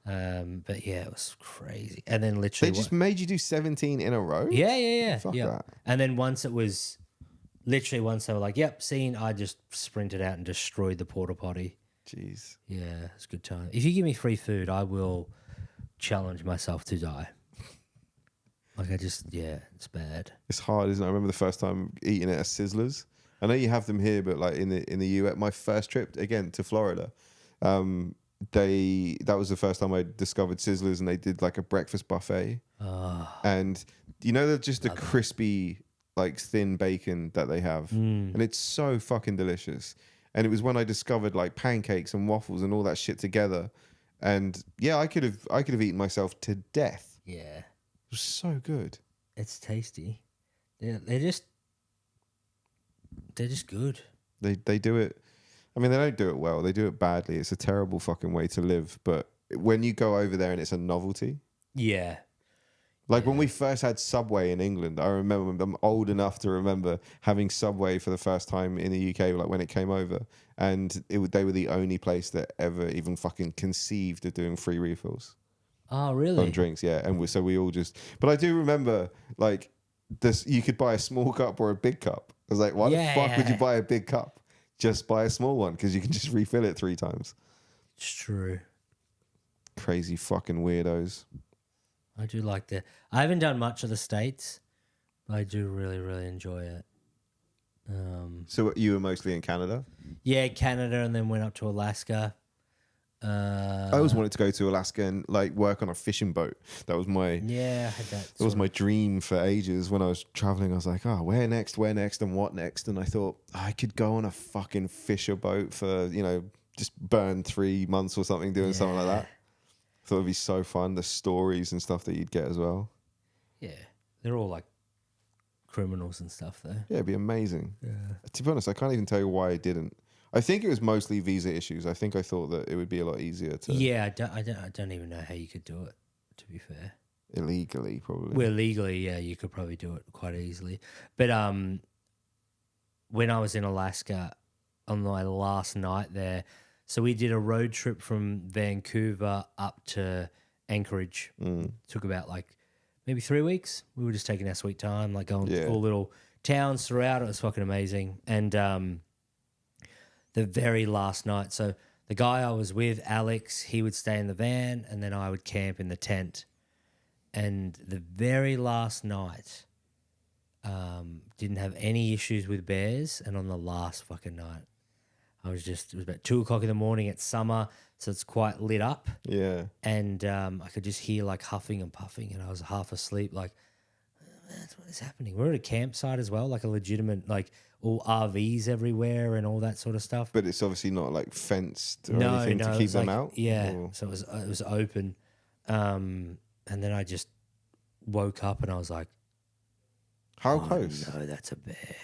But yeah, it was crazy. And then literally, They just made you do 17 in a row. yeah. Fuck yeah. that. And then once they were like, "Yep, scene," I just sprinted out and destroyed the porta potty. Jeez. Yeah, it's a good time. If you give me free food, I will challenge myself to die. It's bad. It's hard, isn't it? I remember the first time eating it at Sizzlers. I know you have them here, but like in the US, my first trip again to Florida, that was the first time I discovered Sizzlers, and they did like a breakfast buffet. And they're just a crispy, like thin bacon that they have, and it's so fucking delicious. And it was when I discovered like pancakes and waffles and all that shit together, and yeah, I could have eaten myself to death. Yeah, it was so good. It's tasty. They're just good. They do it. I mean, they don't do it well. They do it badly. It's a terrible fucking way to live. But when you go over there and it's a novelty. Yeah. Like when we first had Subway in England, I remember, I'm old enough to remember having Subway for the first time in the UK, like when it came over. And they were the only place that ever even fucking conceived of doing free refills. Oh, really? On drinks, yeah. And so we all just... But I do remember, like, you could buy a small cup or a big cup. I was like, why the fuck would you buy a big cup? Just buy a small one, because you can just refill it 3 times. It's true. Crazy fucking weirdos. I do like that. I haven't done much of the States, but I do really, really enjoy it. So you were mostly in Canada? Yeah, Canada, and then went up to Alaska. I always wanted to go to Alaska and like work on a fishing boat. That was my Yeah, I had that. That was sort my of- dream for ages. When I was traveling, I was like, oh, where next, and what next? And I thought I could go on a fucking fisher boat for, just burn 3 months or something doing something like that. I thought it'd be so fun. The stories and stuff that you'd get as well. Yeah, they're all like criminals and stuff, though. Yeah, it'd be amazing. Yeah. To be honest, I can't even tell you why I didn't. I think it was mostly visa issues. I think I thought that it would be a lot easier to Yeah, I don't even know how you could do it. To be fair, illegally, probably. well, legally, yeah, you could probably do it quite easily. But when I was in Alaska on my last night there, so we did a road trip from Vancouver up to Anchorage. Took about like maybe 3 weeks. We were just taking our sweet time, like going to all little towns throughout. It was fucking amazing. And the very last night, so the guy I was with, Alex, he would stay in the van and then I would camp in the tent. And the very last night, didn't have any issues with bears. And on the last fucking night, it was about 2 o'clock in the morning. It's summer, so it's quite lit up. Yeah. And I could just hear like huffing and puffing, and I was half asleep. Like, that's what is happening. We're at a campsite as well, like a legitimate, like all RVs everywhere and all that sort of stuff. But it's obviously not like fenced or anything to it keep was them like- out. Yeah, Or- so it was open, and then I just woke up and I was like, How "Oh, close? no, that's a bear."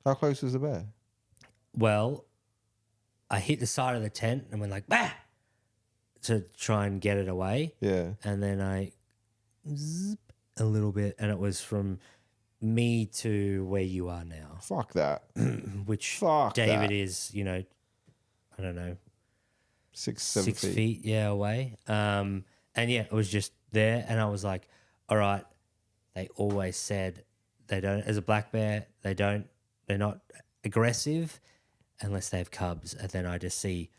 How close was the bear? Well, I hit the side of the tent and went like, bah! To try and get it away. Yeah. And then I zip a little bit, and it was from me to where you are now, Fuck that. which Fuck David that. is, I don't know, 6, 7 6 feet. feet, away. And yeah, it was just there, and I was like, all right. They always said they don't, as a black bear, they're not aggressive unless they have cubs. And then I just see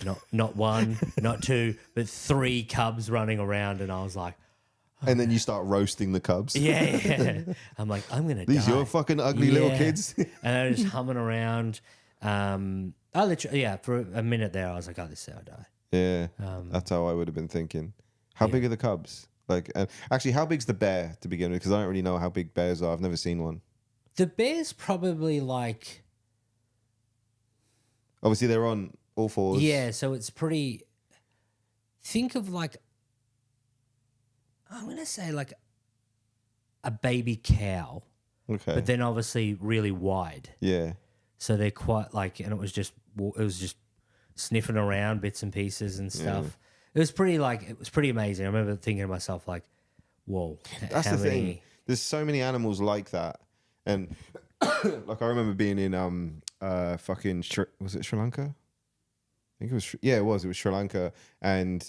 not one, not two, but 3 cubs running around, and I was like, And then you start roasting the cubs. yeah. I'm like, I'm gonna die. These your fucking ugly little kids. And I was just humming around. I literally, for a minute there, I was like, oh, this is how I die. Yeah. That's how I would have been thinking. How big are the cubs? Like, actually, how big's the bear to begin with? Because I don't really know how big bears are. I've never seen one. The bear's probably like, Obviously, they're on all fours. yeah, so it's pretty, think of like, I'm going to say like a baby cow, Okay. but then obviously really wide. Yeah. So they're quite like, and it was just sniffing around bits and pieces and stuff. It was pretty amazing. I remember thinking to myself like, whoa, That's how the many? thing. There's so many animals like that. And like I remember being in was it Sri Lanka? I think it was. It was. It was Sri Lanka, and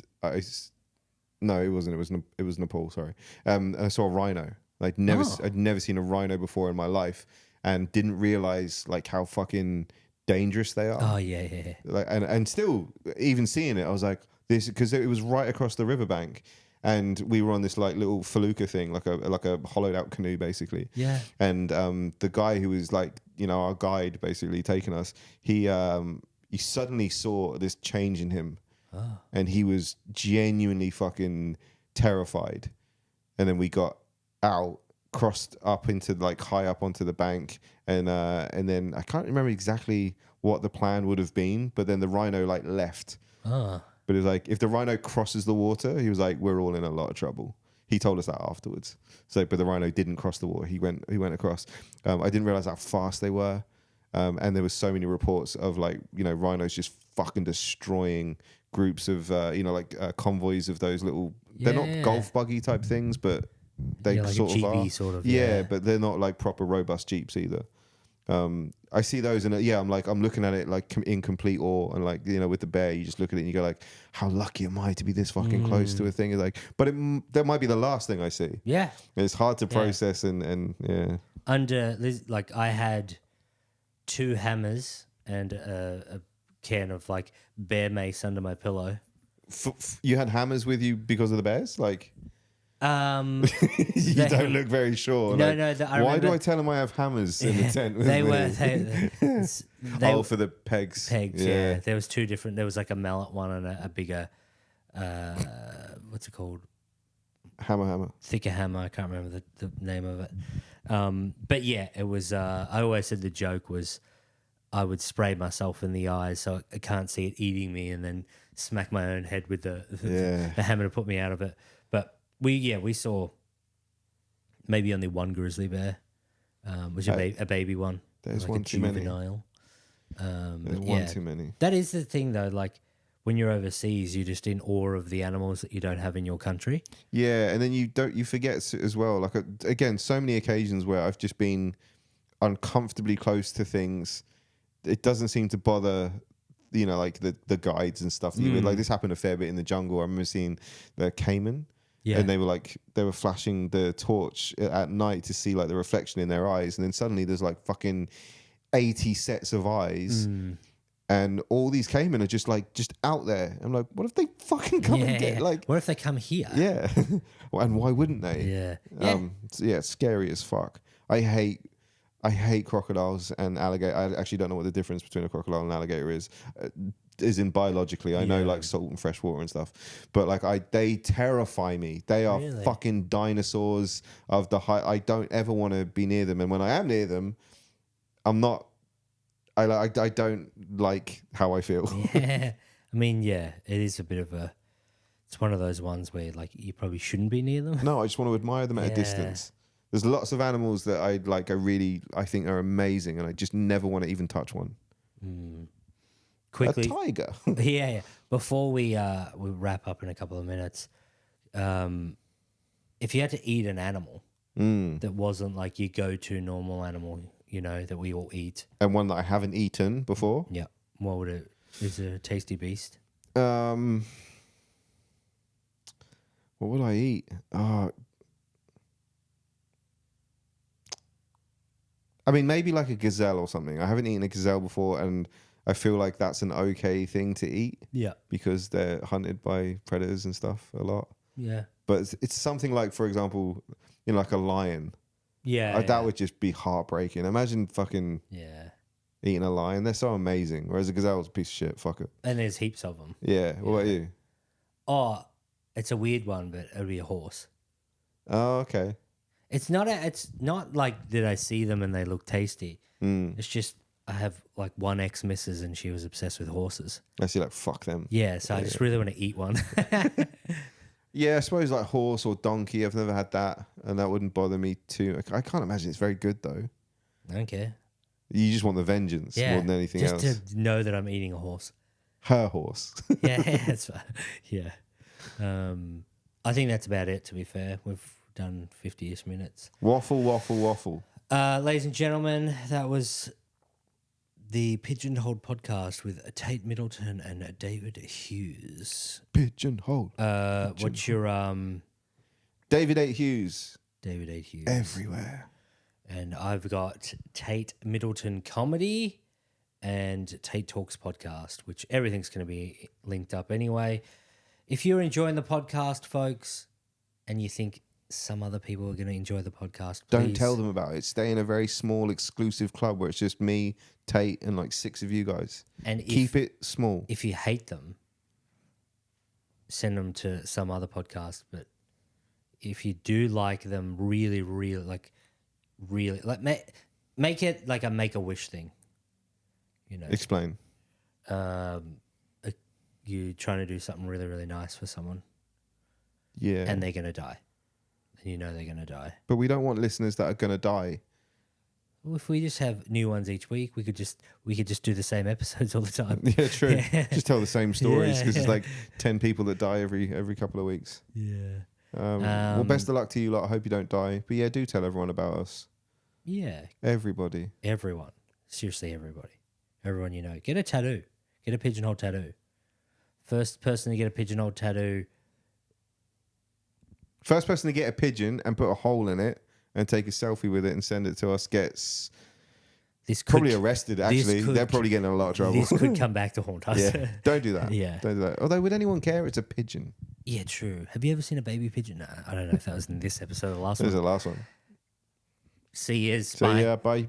no, it wasn't. It was Nepal. Sorry. And I saw a rhino. Like I'd never seen a rhino before in my life, and didn't realize like how fucking dangerous they are. Oh yeah. Like and still even seeing it, I was like this because it was right across the riverbank. And we were on this like little felucca thing, like a hollowed out canoe, basically. Yeah. And the guy who was like, our guide, basically taking us, he suddenly saw this change in him, and he was genuinely fucking terrified. And then we got out, crossed up into like high up onto the bank, and then I can't remember exactly what the plan would have been, but then the rhino like left. But it was like, if the rhino crosses the water, he was like, we're all in a lot of trouble. He told us that afterwards. So, but the rhino didn't cross the water. He went across. I didn't realize how fast they were. And there was so many reports of like, rhinos just fucking destroying groups of, convoys of those little, they're not golf buggy type things, but they like sort a of Jeepy are. sort of, yeah, but they're not like proper robust Jeeps either. I see those and I'm looking at it like in complete awe, and like with the bear you just look at it and you go like, how lucky am I to be this fucking close to a thing? It's like, but that might be the last thing I see. Yeah. It's hard to process and yeah. Like I had 2 hammers and a can of like bear mace under my pillow. You had hammers with you because of the bears, like. You don't look very sure. No, like, no. I why do remember I tell them I have hammers in the tent? With they me? were. They Oh, for the pegs. pegs. Yeah. There was two different. There was like a mallet one and a bigger. What's it called? Hammer. Thicker hammer. I can't remember the name of it. But yeah, it was. I always said the joke was, I would spray myself in the eyes so I can't see it eating me, and then smack my own head with the hammer to put me out of it. But we saw maybe only one grizzly bear, which is a baby one. There's like one a too many. juvenile. There's one too many. That is the thing though, like when you're overseas, you're just in awe of the animals that you don't have in your country. Yeah, and then you forget as well. Like again, so many occasions where I've just been uncomfortably close to things. It doesn't seem to bother, like the guides and stuff. Like this happened a fair bit in the jungle. I remember seeing the caiman, and they were flashing the torch at night to see like the reflection in their eyes, and then suddenly there's like fucking 80 sets of eyes. And all these caiman are just out there. I'm like, what if they fucking come and get like? What if they come here? Yeah, and why wouldn't they? Yeah. It's scary as fuck. I hate crocodiles and alligator. I actually don't know what the difference between a crocodile and an alligator is in biologically. I know like salt and fresh water and stuff, but like they terrify me. They are fucking dinosaurs of the height. I don't ever want to be near them, and when I am near them, I'm not. I don't like how I feel. Yeah. I mean, yeah, it is a bit of a. It's one of those ones where like you probably shouldn't be near them. No, I just want to admire them at a distance. There's lots of animals that I think are amazing, and I just never want to even touch one. Quickly, a tiger. yeah. Before we wrap up in a couple of minutes, if you had to eat an animal that wasn't like your go-to normal animal, that we all eat, and one that I haven't eaten before. Yeah, what would it? Is a tasty beast? What would I eat? I mean, maybe like a gazelle or something. I haven't eaten a gazelle before, and I feel like that's an okay thing to eat. Yeah. Because they're hunted by predators and stuff a lot. Yeah. But it's something like, for example, like a lion. Yeah. That would just be heartbreaking. Imagine fucking eating a lion. They're so amazing. Whereas a gazelle's a piece of shit. Fuck it. And there's heaps of them. Yeah. What about you? Oh, it's a weird one, but it would be a horse. Oh, okay. It's not like did I see them and they look tasty. It's just I have like one ex-missus and she was obsessed with horses. I see, like, fuck them. Yeah, so I just really want to eat one. Yeah, I suppose like horse or donkey. I've never had that, and that wouldn't bother me too. I can't imagine it's very good though. I don't care. You just want the vengeance more than anything else. Just to know that I'm eating a horse. Her horse. Yeah, that's fine. Yeah. I think that's about it, to be fair. We've done 50-ish minutes. Waffle. Ladies and gentlemen, that was the Pigeonhole podcast with Tait Middleton and David Hughes. Pigeonhole. What's your David 8 Hughes. David 8 Hughes. Everywhere. And I've got Tait.Middleton.Comedy and Tait Talks podcast, which everything's going to be linked up anyway. If you're enjoying the podcast, folks, and you think some other people are going to enjoy the podcast, please don't tell them about it. Stay in a very small, exclusive club where it's just me, Tait, and like 6 of you guys. And keep it small. If you hate them, send them to some other podcast. But if you do like them, really, make it like a Make-A-Wish thing. Explain. You're trying to do something really, really nice for someone. Yeah. And they're going to die. And they're going to die. But we don't want listeners that are going to die. Well, if we just have new ones each week, we could just do the same episodes all the time. Yeah, true. Yeah. Just tell the same stories because it's like 10 people that die every couple of weeks. Yeah. Well, best of luck to you lot. I hope you don't die. But yeah, do tell everyone about us. Yeah. Everybody. Everyone. Seriously, everybody. Everyone you know. Get a tattoo. Get a pigeonhole tattoo. First person to get a pigeonhole tattoo. First person to get a pigeon and put a hole in it and take a selfie with it and send it to us gets probably arrested, actually. They're probably getting in a lot of trouble. This could come back to haunt us. Yeah. Don't do that. Yeah. Don't do that. Although, would anyone care? It's a pigeon. Yeah, true. Have you ever seen a baby pigeon? Nah, I don't know if that was in this episode or the last This is one. the last one. See you. So yeah, bye.